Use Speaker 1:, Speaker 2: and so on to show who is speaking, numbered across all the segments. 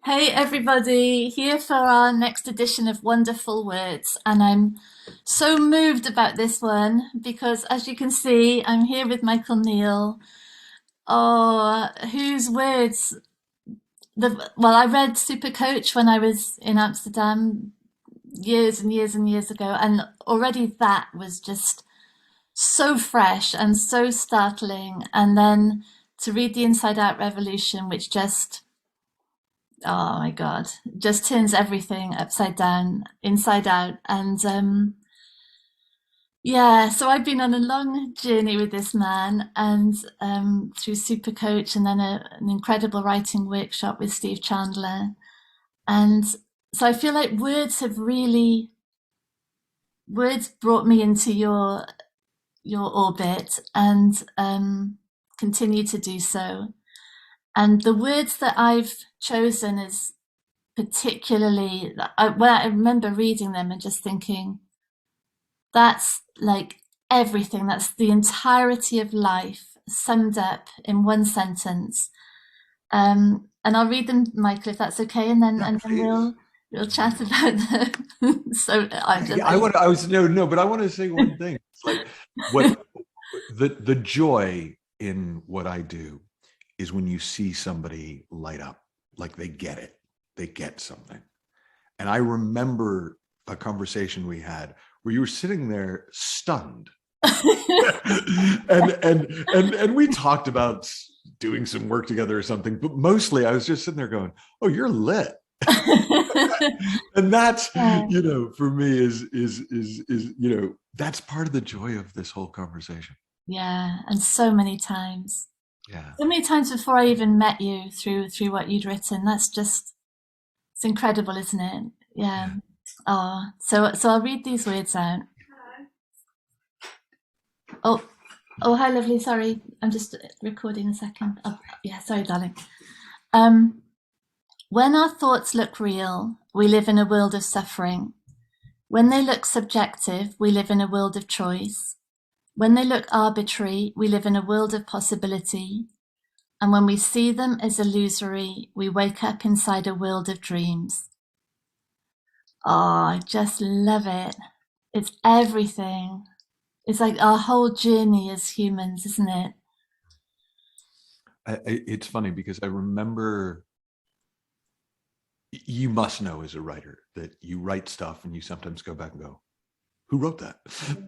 Speaker 1: Hey everybody, here for our next edition of Wonderful Words. And I'm so moved about this one because, as you can see, I'm here with Michael Neill. Oh, whose words I read Super Coach when I was in Amsterdam years and years and years ago, and already that was just so fresh and so startling. And then to read The Inside Out Revolution, which just, oh my God, just turns everything upside down, inside out. And yeah, so I've been on a long journey with this man and through Super Coach and then an incredible writing workshop with Steve Chandler. And so I feel like words brought me into your orbit and continue to do so. And the words that I've chosen is particularly, when I remember reading them and just thinking, that's like everything, that's the entirety of life summed up in one sentence. And I'll read them, Michael, if that's okay, and then
Speaker 2: Yeah,
Speaker 1: and then
Speaker 2: please.
Speaker 1: we'll chat about them. So I'm just
Speaker 2: I want. I was no, but I want to say one thing. It's like what the joy in what I do is when you see somebody light up, like they get it, they get something. And I remember a conversation we had where you were sitting there stunned, and we talked about doing some work together or something. But mostly, I was just sitting there going, "Oh, you're lit." And that's,
Speaker 1: yeah,
Speaker 2: for me is that's part of the joy of this whole conversation.
Speaker 1: yeah, and
Speaker 2: Yeah.
Speaker 1: so many times before I even met you through what you'd written. That's just it's incredible, isn't it? Yeah.
Speaker 2: Yeah.
Speaker 1: Oh, so I'll read these words out. Oh, oh, hi, lovely. Sorry, I'm just recording a second. Oh, yeah, sorry, darling. Um, when our thoughts look real, we live in a world of suffering. When they look subjective, we live in a world of choice. When they look arbitrary, we live in a world of possibility. And when we see them as illusory, we wake up inside a world of dreams. Oh, I just love it. It's everything. It's like our whole journey as humans, isn't it?
Speaker 2: It's funny because I remember, you must know as a writer that you write stuff and you sometimes go back and go, who wrote that?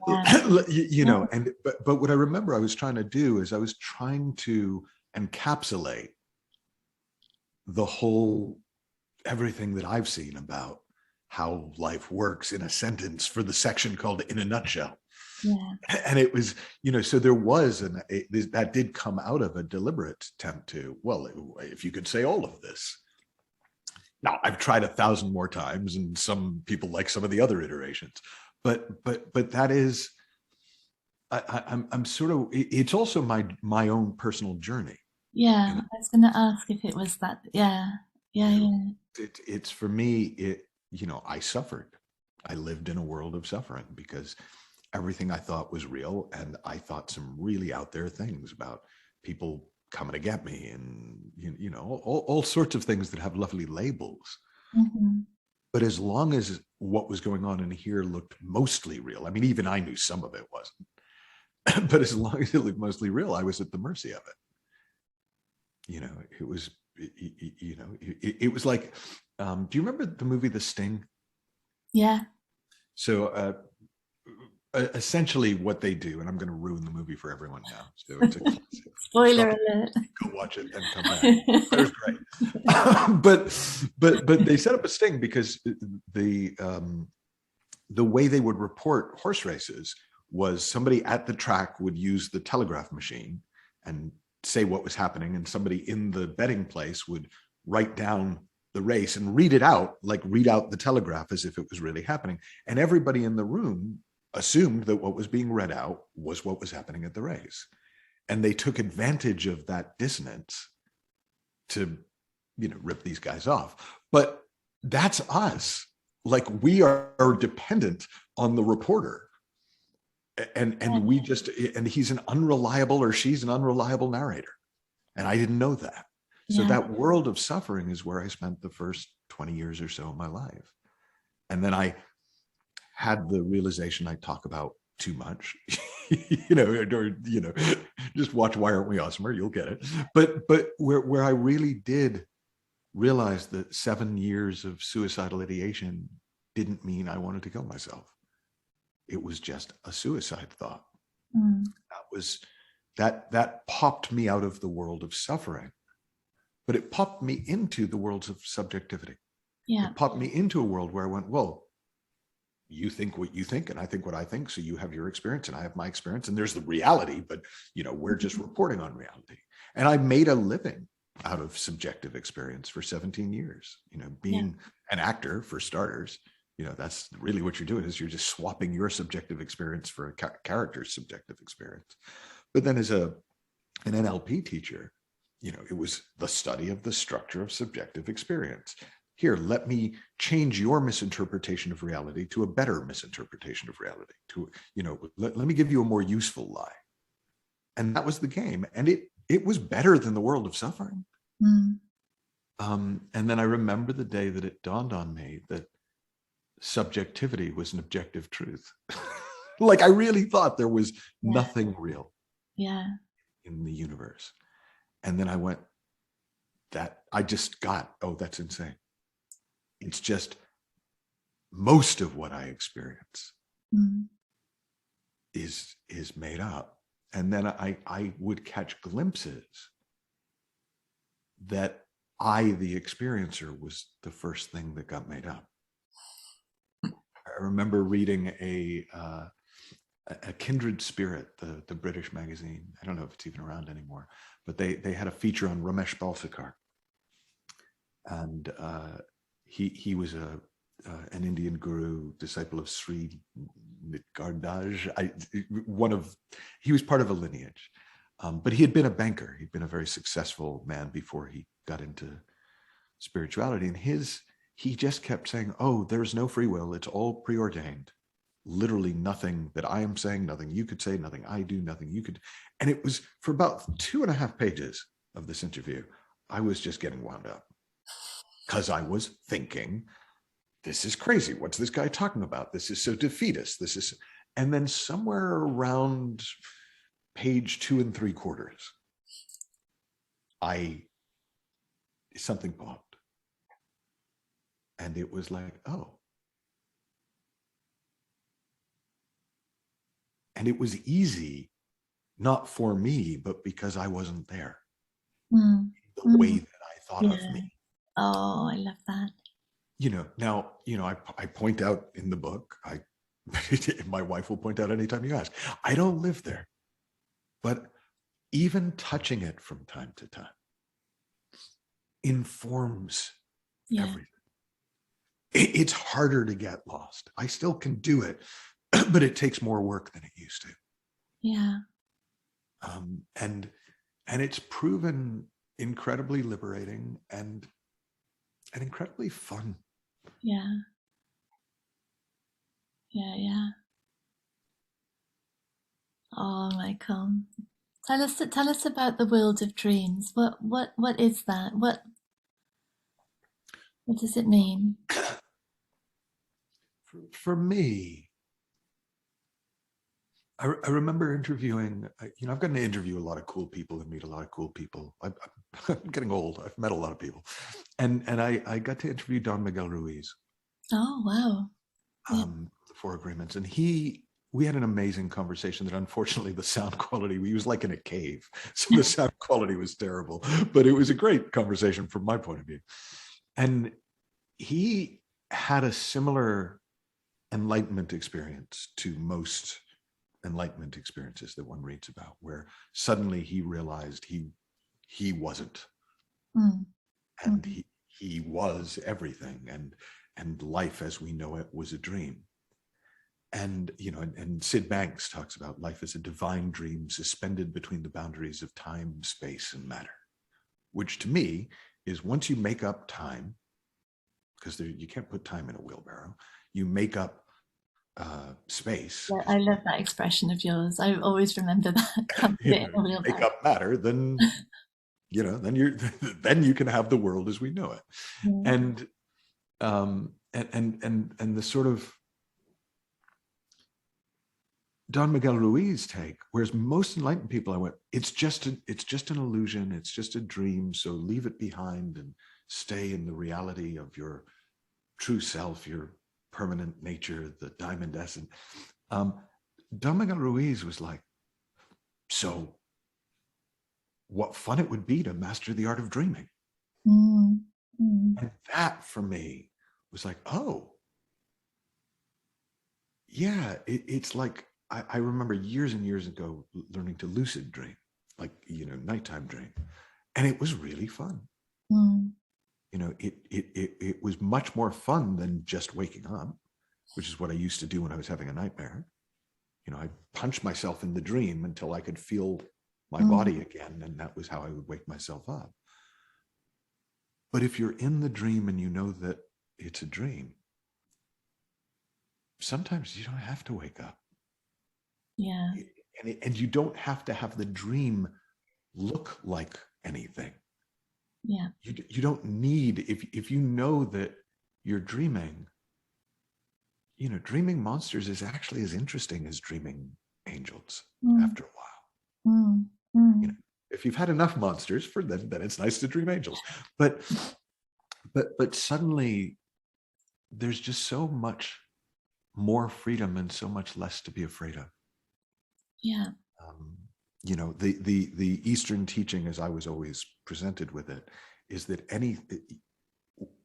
Speaker 1: Yeah. Yeah.
Speaker 2: And but what I remember I was trying to do is I was trying to encapsulate the whole, everything that I've seen about how life works in a sentence for the section called In a Nutshell.
Speaker 1: Yeah.
Speaker 2: And it was, so there was that did come out of a deliberate attempt to, well, if you could say all of this. Now I've tried 1,000 more times, and some people like some of the other iterations, but that is, I'm sort of, it's also my own personal journey.
Speaker 1: Yeah.
Speaker 2: You know,
Speaker 1: I was going to ask if it was that. Yeah. Yeah.
Speaker 2: you know,
Speaker 1: Yeah.
Speaker 2: it's for me. I suffered. I lived in a world of suffering because everything I thought was real, and I thought some really out there things about people coming to get me, and all sorts of things that have lovely labels.
Speaker 1: Hmm.
Speaker 2: But as long as what was going on in here looked mostly real, I mean, even I knew some of it wasn't, but as long as it looked mostly real, I was at the mercy of it. It was, it was like, do you remember the movie The Sting?
Speaker 1: Yeah.
Speaker 2: So essentially what they do, and I'm going to ruin the movie for everyone now. So it's a classic.
Speaker 1: Spoiler
Speaker 2: Stop,
Speaker 1: alert.
Speaker 2: go watch it, and come back. It was great. But they set up a sting because the way they would report horse races was somebody at the track would use the telegraph machine and say what was happening, and somebody in the betting place would write down the race and read it out, like read out the telegraph as if it was really happening. And everybody in the room assumed that what was being read out was what was happening at the race. And they took advantage of that dissonance to, rip these guys off. But that's us. Like, we are dependent on the reporter. And we just, and he's an unreliable, or she's an unreliable narrator. And I didn't know that. So
Speaker 1: Yeah.
Speaker 2: that world of suffering is where I spent the first 20 years or so of my life. And then I had the realization I talk about too much, or just watch Why Aren't We Awesomer? You'll get it. But where I really did realize that 7 years of suicidal ideation didn't mean I wanted to kill myself. It was just a suicide thought.
Speaker 1: Mm.
Speaker 2: That popped me out of the world of suffering, but it popped me into the worlds of subjectivity.
Speaker 1: Yeah.
Speaker 2: It popped me into a world where I went, whoa, you think what you think and I think what I think, so you have your experience and I have my experience, and there's the reality, but we're just reporting on reality. And I made a living out of subjective experience for 17 years.
Speaker 1: Yeah.
Speaker 2: Being an actor, for starters, that's really what you're doing, is you're just swapping your subjective experience for a character's subjective experience. But then as an NLP teacher, it was the study of the structure of subjective experience. Here, let me change your misinterpretation of reality to a better misinterpretation of reality. Let me give you a more useful lie. And that was the game. And it was better than the world of suffering.
Speaker 1: Mm.
Speaker 2: And then I remember the day that it dawned on me that subjectivity was an objective truth. Like, I really thought there was
Speaker 1: Yeah.
Speaker 2: nothing real
Speaker 1: Yeah.
Speaker 2: in the universe. And then I went, oh, that's insane. It's just most of what I experience
Speaker 1: Mm.
Speaker 2: is made up. And then I would catch glimpses that the experiencer, was the first thing that got made up. I remember reading a Kindred Spirit, the British magazine. I don't know if it's even around anymore, but they had a feature on Ramesh Balsekar, and he was an Indian guru, disciple of Sri Nitgardaj. He was part of a lineage, but he had been a banker. He'd been a very successful man before he got into spirituality, and he just kept saying, "Oh, there's no free will; it's all preordained. Literally nothing that I am saying, nothing you could say, nothing I do, nothing you could." And it was for about 2.5 pages of this interview, I was just getting wound up, because I was thinking, this is crazy. What's this guy talking about? This is so defeatist. And then somewhere around page 2 3/4, something popped. And it was like, oh. And it was easy, not for me, but because I wasn't there.
Speaker 1: Mm.
Speaker 2: The way
Speaker 1: Mm.
Speaker 2: that I thought of
Speaker 1: Yeah.
Speaker 2: me.
Speaker 1: Oh, I love that.
Speaker 2: Now, I point out in the book, my wife will point out anytime you ask, I don't live there. But even touching it from time to time informs everything. It's harder to get lost. I still can do it, but it takes more work than it used to.
Speaker 1: Yeah.
Speaker 2: And it's proven incredibly liberating and incredibly fun.
Speaker 1: Yeah. Yeah. Yeah. Oh, Michael. Tell us about the world of dreams. What is that? What does it mean?
Speaker 2: For me, I remember interviewing, I've gotten to interview a lot of cool people and meet a lot of cool people. I'm getting old. I've met a lot of people. And I got to interview Don Miguel Ruiz,
Speaker 1: Oh, wow. Yeah.
Speaker 2: the Four Agreements. And we had an amazing conversation that, unfortunately, the sound quality, we was like in a cave. So the sound quality was terrible, but it was a great conversation from my point of view. And he had a similar enlightenment experience to most enlightenment experiences that one reads about, where suddenly he realized he wasn't,
Speaker 1: Mm.
Speaker 2: and
Speaker 1: Mm.
Speaker 2: he was everything, and life as we know it was a dream. And and Sid Banks talks about life as a divine dream suspended between the boundaries of time, space, and matter, which to me is, once you make up time, because you can't put time in a wheelbarrow, you make up space.
Speaker 1: Yeah, I love that expression of yours. I always remember that. Can't put it in a
Speaker 2: Make
Speaker 1: wheelbarrow.
Speaker 2: up matter, then then you're then you can have the world as we know it.
Speaker 1: Yeah.
Speaker 2: And the sort of Don Miguel Ruiz take, whereas most enlightened people, I went, it's just an illusion, it's just a dream, so leave it behind and stay in the reality of your true self, your permanent nature, the diamond essence. Don Miguel Ruiz was like, so what fun it would be to master the art of dreaming.
Speaker 1: Mm, mm,
Speaker 2: And that for me was like, oh, yeah, it's like, I remember years and years ago learning to lucid dream, like, nighttime dream. And it was really fun.
Speaker 1: mm.
Speaker 2: It was much more fun than just waking up, which is what I used to do when I was having a nightmare. I punched myself in the dream until I could feel my
Speaker 1: Mm,
Speaker 2: body again. And that was how I would wake myself up. But if you're in the dream and you know that it's a dream, sometimes you don't have to wake up.
Speaker 1: yeah,
Speaker 2: And you don't have to have the dream look like anything.
Speaker 1: yeah,
Speaker 2: You don't need, if you know that you're dreaming, dreaming monsters is actually as interesting as dreaming angels
Speaker 1: mm,
Speaker 2: after a while.
Speaker 1: mm,
Speaker 2: You know,
Speaker 1: mm,
Speaker 2: if you've had enough monsters for them, then it's nice to dream angels. But suddenly there's just so much more freedom and so much less to be afraid of.
Speaker 1: yeah,
Speaker 2: Um, the Eastern teaching, as I was always presented with it, is that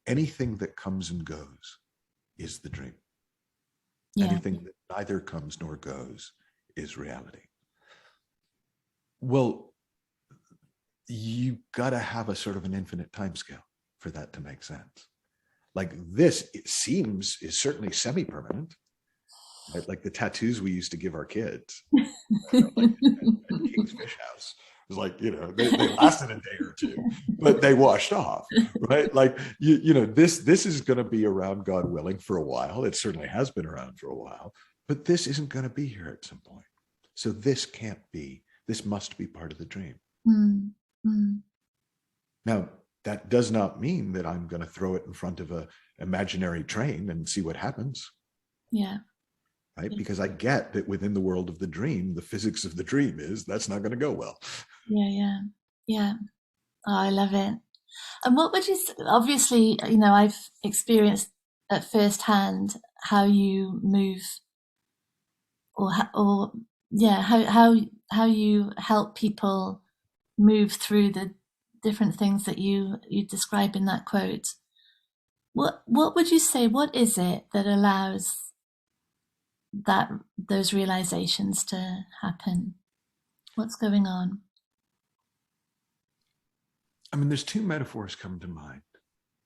Speaker 2: anything that comes and goes is the dream.
Speaker 1: yeah,
Speaker 2: Anything that neither comes nor goes is reality. Well, you got to have a sort of an infinite timescale for that to make sense. Like this, it seems, is certainly semi-permanent, right? Like the tattoos we used to give our kids, like at King's Fish House. It was like, they lasted a day or two, but they washed off, right? Like, this is going to be around, God willing, for a while. It certainly has been around for a while, but this isn't going to be here at some point. So this must be part of the dream.
Speaker 1: mm, mm,
Speaker 2: Now, that does not mean that I'm going to throw it in front of an imaginary train and see what happens,
Speaker 1: yeah,
Speaker 2: right? Because I get that within the world of the dream, the physics of the dream is that's not going to go well.
Speaker 1: yeah, yeah, yeah. Oh, I love it. And what would you obviously, I've experienced at first hand how you move or yeah, how you help people move through the different things that you describe in that quote. What would you say? What is it that allows that those realizations to happen? What's going on?
Speaker 2: I mean, there's two metaphors come to mind.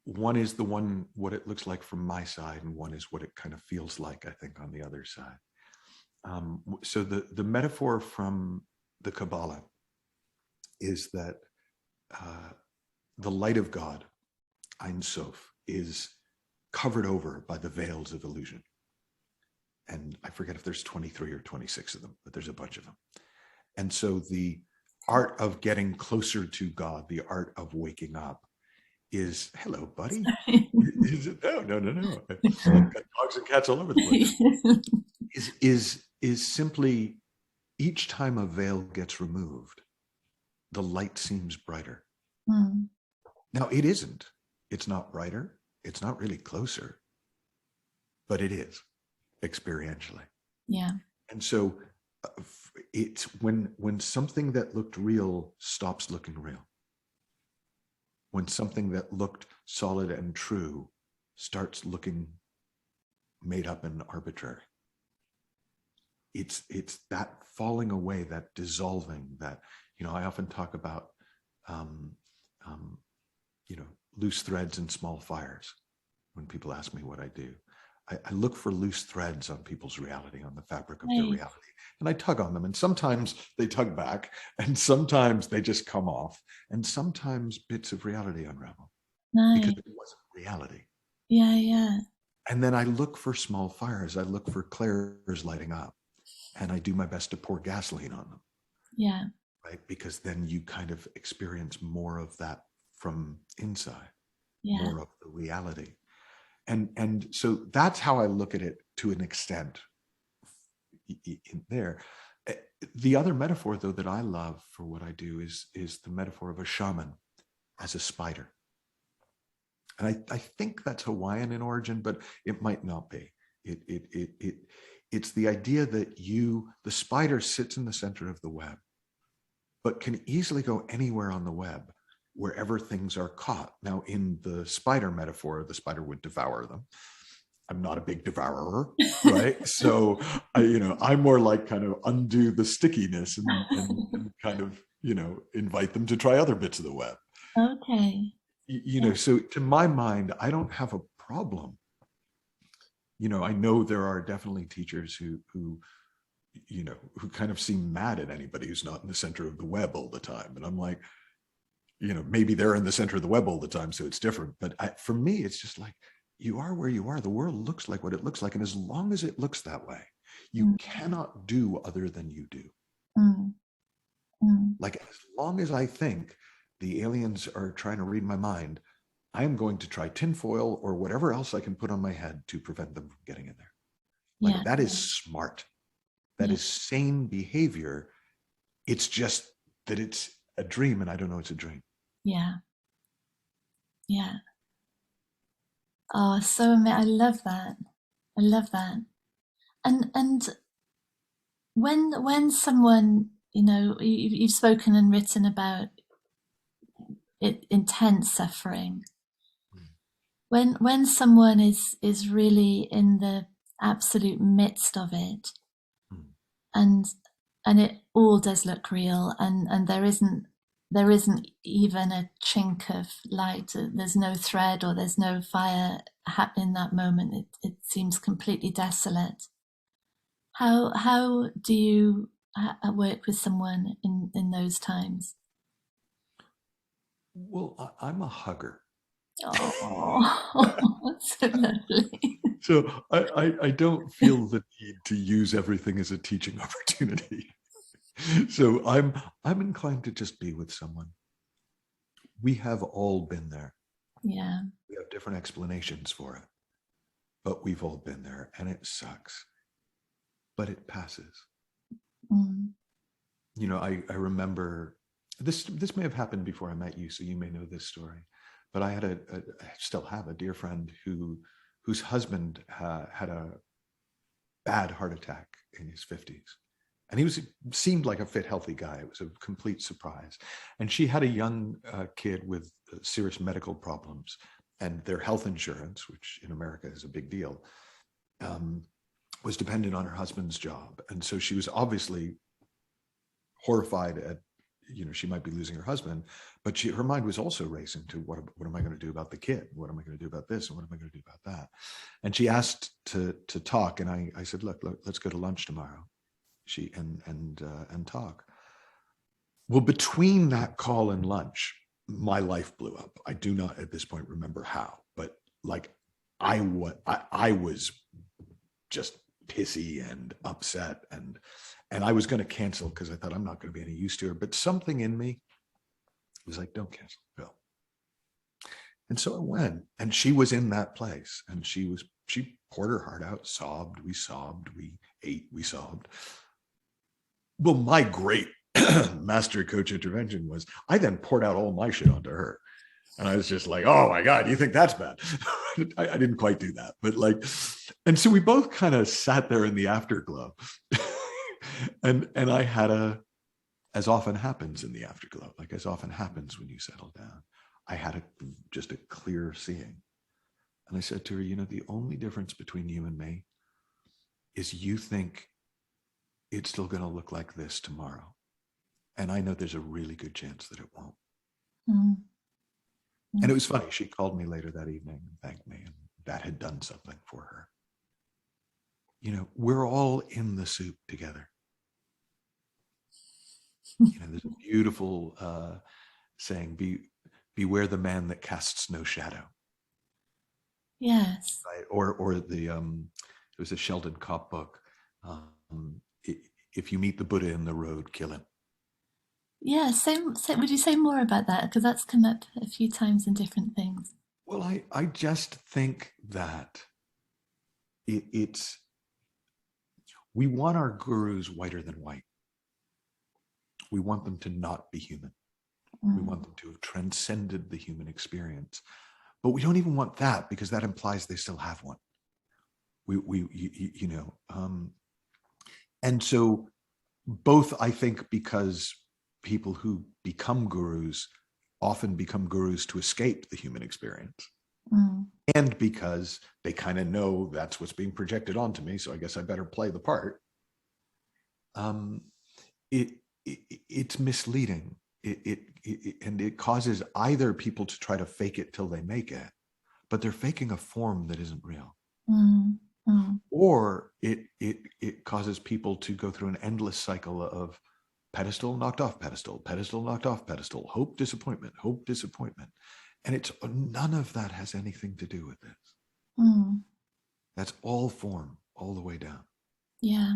Speaker 2: One is what it looks like from my side, and one is what it kind of feels like, I think, on the other side. So the metaphor from the Kabbalah is that the light of God, Ein Sof, is covered over by the veils of illusion. And I forget if there's 23 or 26 of them, but there's a bunch of them. And so the art of getting closer to God, the art of waking up, is hello, buddy. Is it? No. I've got dogs and cats all over the place. Is simply each time a veil gets removed, the light seems brighter.
Speaker 1: Mm,
Speaker 2: Now it isn't. It's not brighter. It's not really closer, but it is experientially.
Speaker 1: yeah,
Speaker 2: And so it's when something that looked real stops looking real. When something that looked solid and true starts looking made up and arbitrary. It's that falling away, that dissolving, that, I often talk about, um, um, loose threads and small fires when people ask me what I do. I look for loose threads on people's reality, on the fabric of their
Speaker 1: right,
Speaker 2: reality. And I tug on them. And sometimes they tug back, and sometimes they just come off. And sometimes bits of reality unravel because
Speaker 1: nice,
Speaker 2: it wasn't reality.
Speaker 1: yeah, yeah,
Speaker 2: And then I look for small fires. I look for Clares lighting up, and I do my best to pour gasoline on them.
Speaker 1: yeah,
Speaker 2: right? Because then you kind of experience more of that from inside,
Speaker 1: Yeah.
Speaker 2: more of the reality. And so that's how I look at it to an extent in there. Eh, the other metaphor, though, that I love for what I do is the metaphor of a shaman as a spider. And I think that's Hawaiian in origin, but it might not be. It's the idea that the spider sits in the center of the web, but can easily go anywhere on the web, wherever things are caught. Now, in the spider metaphor, the spider would devour them. I'm not a big devourer, right? So I'm more like kind of undo the stickiness and kind of, invite them to try other bits of the web.
Speaker 1: Okay. Yeah.
Speaker 2: So to my mind, I don't have a problem. I know there are definitely teachers who kind of seem mad at anybody who's not in the center of the web all the time. And I'm like, maybe they're in the center of the web all the time, so it's different. But for me, it's just like, you are where you are. The world looks like what it looks like. And as long as it looks that way, you
Speaker 1: Mm,
Speaker 2: cannot do other than you do.
Speaker 1: mm, mm.
Speaker 2: Like, as long as I think the aliens are trying to read my mind, I am going to try tinfoil or whatever else I can put on my head to prevent them from getting in there. Like,
Speaker 1: Yeah.
Speaker 2: that is smart. That
Speaker 1: Yeah.
Speaker 2: is sane behavior. It's just that it's a dream and I don't know it's a dream.
Speaker 1: Yeah. Yeah. Oh, I love that. I love that. And when someone, you've spoken and written about intense suffering, when someone is really in the absolute midst of it,
Speaker 2: Mm.
Speaker 1: and it all does look real, and there isn't even a chink of light. There's no thread or there's no fire in that moment. It seems completely desolate. How do you work with someone in those times?
Speaker 2: Well, I'm a hugger.
Speaker 1: Oh, that's so lovely.
Speaker 2: So I don't feel the need to use everything as a teaching opportunity. So I'm inclined to just be with someone. We have all been there.
Speaker 1: Yeah.
Speaker 2: We have different explanations for it, but we've all been there and it sucks, but it passes.
Speaker 1: Mm.
Speaker 2: I remember this may have happened before I met you, so you may know this story, but I still have a dear friend whose husband had a bad heart attack in his 50s. And seemed like a fit, healthy guy. It was a complete surprise. And she had a young kid with serious medical problems, and their health insurance, which in America is a big deal, was dependent on her husband's job. And so she was obviously horrified at, she might be losing her husband, but her mind was also racing to what am I going to do about the kid? What am I going to do about this? And what am I going to do about that? And she asked to talk. And I said, look, let's go to lunch tomorrow. And talk. Well, between that call and lunch, my life blew up. I do not at this point remember how, but like I was just pissy and upset, and I was going to cancel because I thought I'm not going to be any use to her. But something in me was like, don't cancel, go. And so I went, and she was in that place, and she poured her heart out, sobbed, we ate, we sobbed. Well, my great master coach intervention was I then poured out all my shit onto her. And I was just like, oh my God, you think that's bad? I didn't quite do that. But and so we both kind of sat there in the afterglow. and I had as often happens in the afterglow, like as often happens when you settle down, I had just a clear seeing. And I said to her, the only difference between you and me is you think it's still going to look like this tomorrow. And I know there's a really good chance that it won't.
Speaker 1: Mm.
Speaker 2: And
Speaker 1: Mm.
Speaker 2: it was funny. She called me later that evening and thanked me, and that had done something for her. We're all in the soup together. There's a beautiful saying, beware the man that casts no shadow.
Speaker 1: Yes.
Speaker 2: Right? Or it was a Sheldon Kopp book. If you meet the Buddha in the road, kill him.
Speaker 1: Would you say more about that? Because that's come up a few times in different things.
Speaker 2: Well, I just think that it's, we want our gurus whiter than white. We want them to not be human. We
Speaker 1: Mm,
Speaker 2: want them to have transcended the human experience. But we don't even want that, because that implies they still have one. And so both, I think, because people who become gurus often become gurus to escape the human experience,
Speaker 1: mm,
Speaker 2: and because they kind of know that's what's being projected onto me, so I guess I better play the part. Um, it, it's misleading. And it causes either people to try to fake it till they make it, but they're faking a form that isn't real,
Speaker 1: mm, mm.
Speaker 2: or it causes people to go through an endless cycle of pedestal knocked off pedestal, pedestal knocked off pedestal, hope disappointment, and it's none of that has anything to do with this.
Speaker 1: Mm.
Speaker 2: That's all form all the way down.
Speaker 1: Yeah.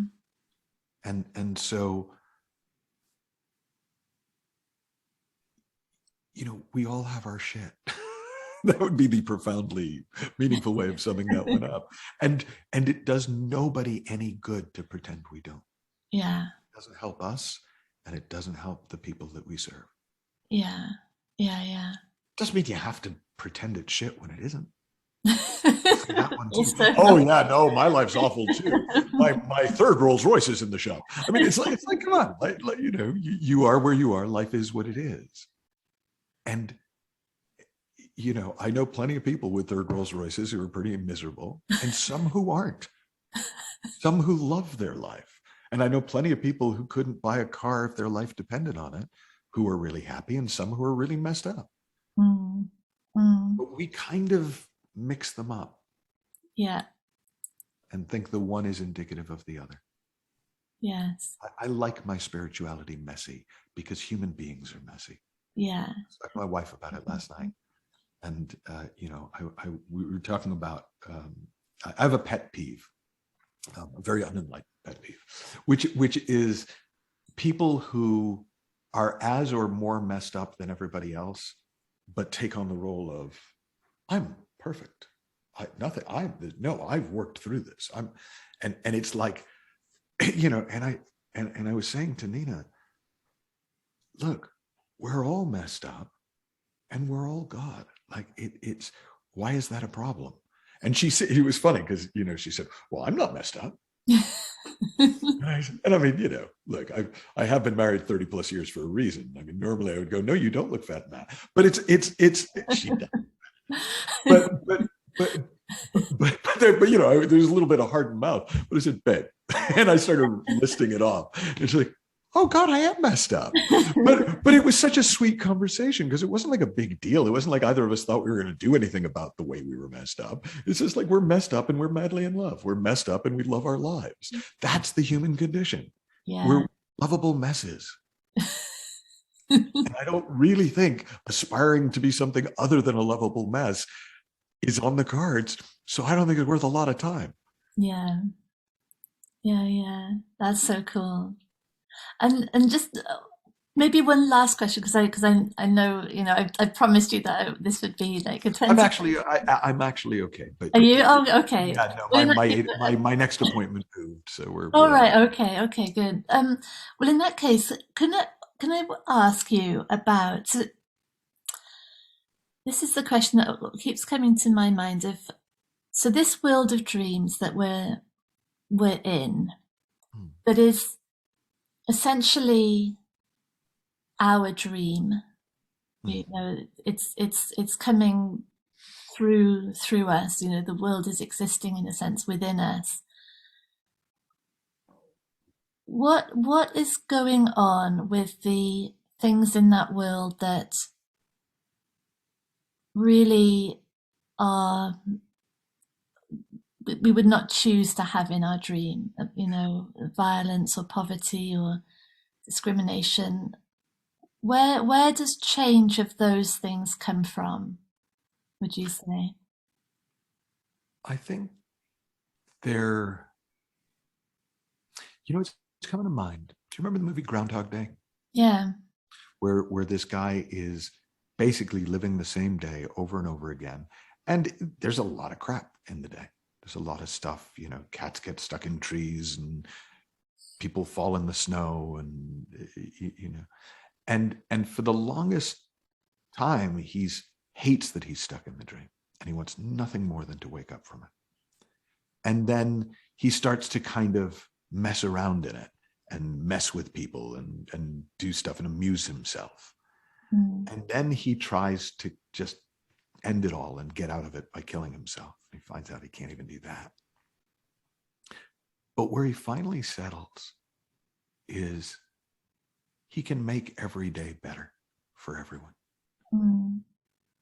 Speaker 2: And so, we all have our shit. That would be the profoundly meaningful way of summing that one up. And it does nobody any good to pretend we don't.
Speaker 1: Yeah.
Speaker 2: It doesn't help us, and it doesn't help the people that we serve.
Speaker 1: Yeah. Yeah. Yeah.
Speaker 2: Doesn't mean you have to pretend it's shit when it isn't. That one too.
Speaker 1: Also
Speaker 2: Oh
Speaker 1: not.
Speaker 2: yeah, no, my life's awful too. My third Rolls Royce is in the shop. I mean, it's like come on, you are where you are. Life is what it is, and I know plenty of people with third Rolls Royces who are pretty miserable, and some who aren't. Some who love their life, and I know plenty of people who couldn't buy a car if their life depended on it, who are really happy, and some who are really messed up.
Speaker 1: Mm, mm.
Speaker 2: But we kind of mix them up
Speaker 1: Yeah.
Speaker 2: and think the one is indicative of the other.
Speaker 1: Yes.
Speaker 2: I like my spirituality messy because human beings are messy.
Speaker 1: Yeah.
Speaker 2: I was talking to my wife about it last night, and we were talking about. I have a pet peeve, a very unenlightened pet peeve, which is people who are as or more messed up than everybody else, but take on the role of, I'm perfect. I've worked through this. And it's like, and I was saying to Nina, look, we're all messed up and we're all God. Like it's, why is that a problem? And she said, it was funny because, she said, well, I'm not messed up. And I mean, look, I have been married 30 plus years for a reason. I mean, normally I would go, no, you don't look fat in that, but it's she does. But, but, but, there's a little bit of hardened mouth, but I said, babe, and I started listing it off. And she's like, oh God, I am messed up. But it was such a sweet conversation because it wasn't like a big deal. It wasn't like either of us thought we were going to do anything about the way we were messed up. It's just like, we're messed up and we're madly in love. We're messed up and we love our lives. That's the human condition.
Speaker 1: Yeah.
Speaker 2: We're lovable messes. And I don't really think aspiring to be something other than a lovable mess is on the cards. So I don't think it's worth a lot of time.
Speaker 1: Yeah. Yeah. Yeah. That's so cool. And just maybe one last question because I know I promised you that this would be like a
Speaker 2: I'm
Speaker 1: 20.
Speaker 2: actually okay, but
Speaker 1: Are you? Oh, okay.
Speaker 2: yeah, no,
Speaker 1: Well,
Speaker 2: my
Speaker 1: in that
Speaker 2: my
Speaker 1: case,
Speaker 2: my next appointment moved, so
Speaker 1: all
Speaker 2: we're
Speaker 1: right. Okay. Okay. Good. Well, in that case, can I ask you about? So this is the question that keeps coming to my mind. Of so this world of dreams that we're in, that is essentially our dream. It's coming through us. The world is existing in a sense within us. What is going on with the things in that world that really are we would not choose to have in our dream? Violence or poverty or discrimination. Where does change of those things come from, would you say?
Speaker 2: I think they're, it's coming to mind. Do you remember the movie Groundhog Day?
Speaker 1: Yeah.
Speaker 2: where this guy is basically living the same day over and over again. And there's a lot of crap in the day. There's a lot of stuff, cats get stuck in trees and people fall in the snow, and and for the longest time he's hates that he's stuck in the dream, and he wants nothing more than to wake up from it. And then he starts to kind of mess around in it and mess with people and do stuff and amuse himself. And then he tries to just end it all and get out of it by killing himself. He finds out he can't even do that. But where he finally settles is he can make every day better for everyone.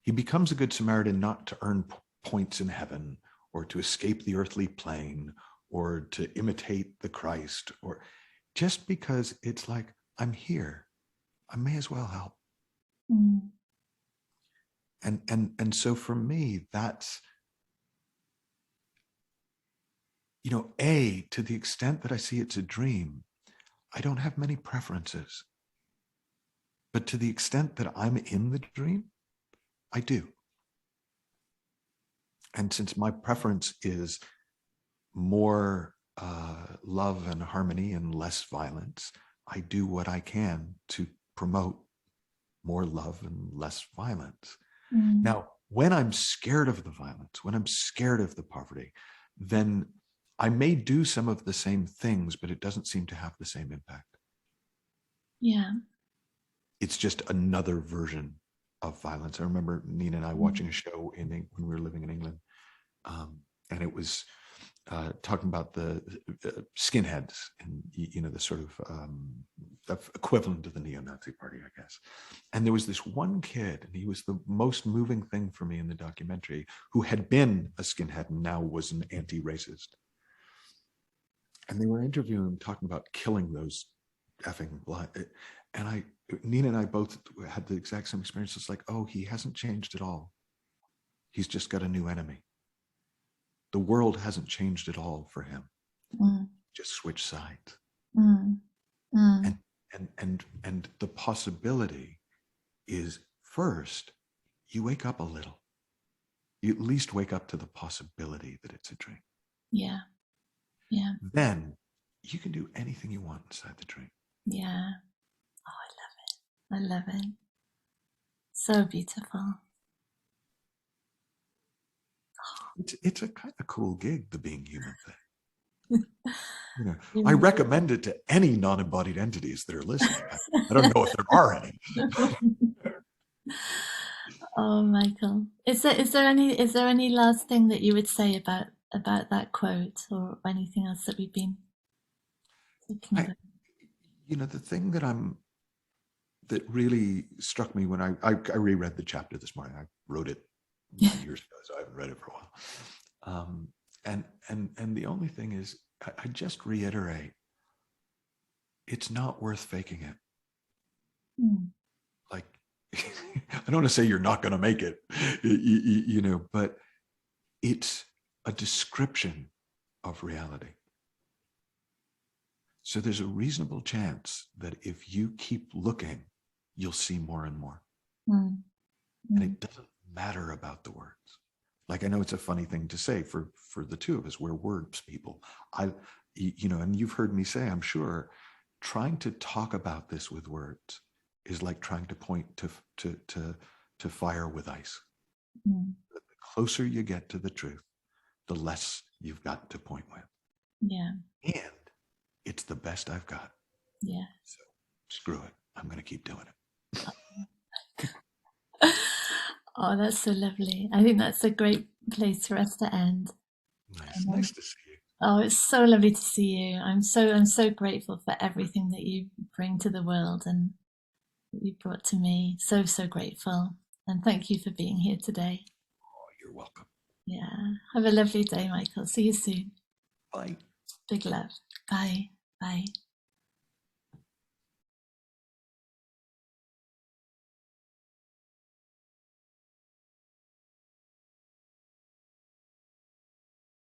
Speaker 2: He becomes a good Samaritan not to earn points in heaven or to escape the earthly plane or to imitate the Christ, or just because it's like, I'm here, I may as well help. And so for me, that's, to the extent that I see it's a dream, I don't have many preferences. But to the extent that I'm in the dream, I do. And since my preference is more love and harmony and less violence, I do what I can to promote more love and less violence. Now, when I'm scared of the violence, when I'm scared of the poverty, then I may do some of the same things, but it doesn't seem to have the same impact.
Speaker 1: Yeah.
Speaker 2: It's just another version of violence. I remember Nina and I watching a show when we were living in England, and it was talking about the skinheads and the sort of equivalent to the neo-Nazi party, I guess. And there was this one kid, and he was the most moving thing for me in the documentary, who had been a skinhead and now was an anti-racist. And they were interviewing him, talking about killing those effing blind. And Nina and I both had the exact same experience. It's like, oh, he hasn't changed at all. He's just got a new enemy. The world hasn't changed at all for him. Just switch sides. And the possibility is, first, you wake up a little. You at least wake up to the possibility that it's a dream.
Speaker 1: Yeah. Yeah.
Speaker 2: Then you can do anything you want inside the dream.
Speaker 1: Yeah. Oh, I love it. I love it. So beautiful.
Speaker 2: It's a kind of cool gig, the being human thing. I recommend it to any non-embodied entities that are listening. I don't know if there are any.
Speaker 1: Oh, Michael, is there any last thing that you would say about that quote, or anything else that we've been talking about?
Speaker 2: The thing that really struck me when I reread the chapter this morning. I wrote it years ago, so I haven't read it for a while. And the only thing is, I just reiterate, it's not worth faking it. Like, I don't want to say you're not going to make it, but it's a description of reality. So there's a reasonable chance that if you keep looking, you'll see more and more. And it doesn't matter about the words. Like, I know it's a funny thing to say for the two of us. We're words people. And you've heard me say, I'm sure, trying to talk about this with words is like trying to point to fire with ice. The closer you get to the truth, the less you've got to point with.
Speaker 1: Yeah.
Speaker 2: And it's the best I've got.
Speaker 1: Yeah.
Speaker 2: So screw it. I'm going to keep doing it.
Speaker 1: Oh, that's so lovely. I think that's a great place for us to end.
Speaker 2: Nice to see you.
Speaker 1: Oh, it's so lovely to see you. I'm so grateful for everything that you bring to the world and that you brought to me. So grateful. And thank you for being here today.
Speaker 2: Oh, you're welcome.
Speaker 1: Yeah. Have a lovely day, Michael. See you soon.
Speaker 2: Bye.
Speaker 1: Big love. Bye. Bye.